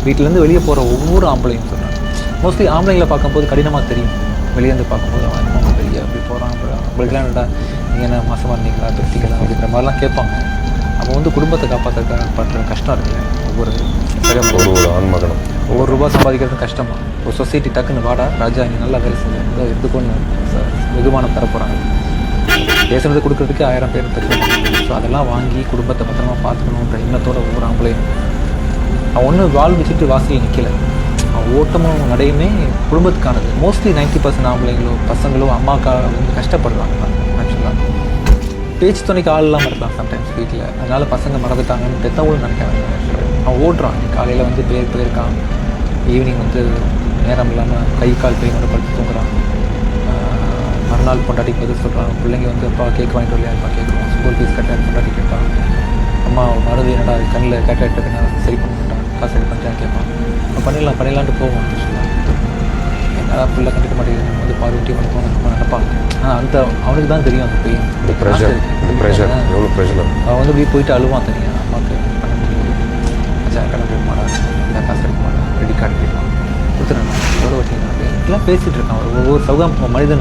வீட்டிலேருந்து வெளியே போகிற ஒவ்வொரு ஆம்பளையும் சொல்கிறாங்க. மோஸ்ட்லி ஆம்பளைங்களை பார்க்கும்போது கடினமாக தெரியும். வெளியேருந்து பார்க்கும்போது அவன் வெளியே அப்படி போகிறான். அவங்களுக்குலாம் என்னடா நீங்கள் என்ன மாதமாக இருந்தீங்களா, பெருசிங்களா அப்படின்ற மாதிரிலாம் கேட்பாங்க. அப்போ வந்து குடும்பத்தை காப்பாற்றுற கஷ்டம் இருக்குல்ல. ஒரு ஆண்மகனும் ₹1 சம்பாதிக்கிறது கஷ்டமா. ஒரு சொசைட்டி டக்குன்னு வாடா ராஜா நீ நல்லா வேலை செஞ்சு ஏதோ எடுத்துக்கொண்டு வெகுமானம் தர போகிறாங்க. பேசுறது கொடுக்கறதுக்கு 1000 பேர் பிரச்சனை. ஸோ அதெல்லாம் வாங்கி குடும்பத்தை பத்திரமா பார்த்துக்கணுன்ற எண்ணத்தோட ஒவ்வொரு ஆம்பளையும் அவன் ஒன்று வாழ் வச்சுட்டு வாசியில் நிற்கலை. அவன் ஓட்டமும் நடையுமே குடும்பத்துக்கானது. மோஸ்ட்லி 90% ஆம்பளைங்களோ பசங்களோ அம்மாக்காக வந்து கஷ்டப்படுறாங்க தான் ஆக்சுவலாக. பேச்சு துணைக்கு ஆள் இல்லாமல் இருக்கலாம் சம்டைம்ஸ் வீட்டில். அதனால் பசங்க மறந்துட்டாங்கன்னு பெற்றவங்களும் நினைக்கிறாங்க. அவன் ஓட்டுறான். காலையில் வந்து போயிருக்கான், ஈவினிங் வந்து நேரம் இல்லாமல் கை கால் பெயினோட படுத்து தூங்குறான். மறுநாள் பொண்டாட்டி பதில் சொல்கிறான். பிள்ளைங்க வந்து அப்பா கேக் வாங்கிட்டு வரலையா, அப்பா கேட்குறான். ஸ்கூல் ஃபீஸ் கட்டான்னு பொண்டாட்டி கேட்பான். அம்மா மருந்து என்னடா கண்ணில் கேட்டாட்டு சரி பண்ண மாட்டான், காசு சரி பண்ணிட்டேன்னு கேட்பான். பண்ணிடலான்ட்டு போவோம். என்னடா பிள்ளை கண்டுக்க மாட்டேங்குது, நம்ம வந்து பார்வட்டி பண்ணிப்போம் நம்ம நினைப்பாங்க. ஆனால் அந்த அவனுக்கு தான் தெரியும் அந்த பெயின். எவ்வளோ ப்ரெஷர். அவன் வந்து இப்படி போயிட்டு அழுவான் தனியாக. அம்மாவுக்கு பண்ண முடியாது, அச்சா கடை போக மாட்டான், இல்லை காசு எடுக்க மாட்டான், கிரெடிட் கார்டு கேட்பான், கொடுத்துறேன் எவ்வளோ வட்டிங்க எல்லாம் பேசிகிட்டு இருக்கான். ஒவ்வொரு மனிதனும்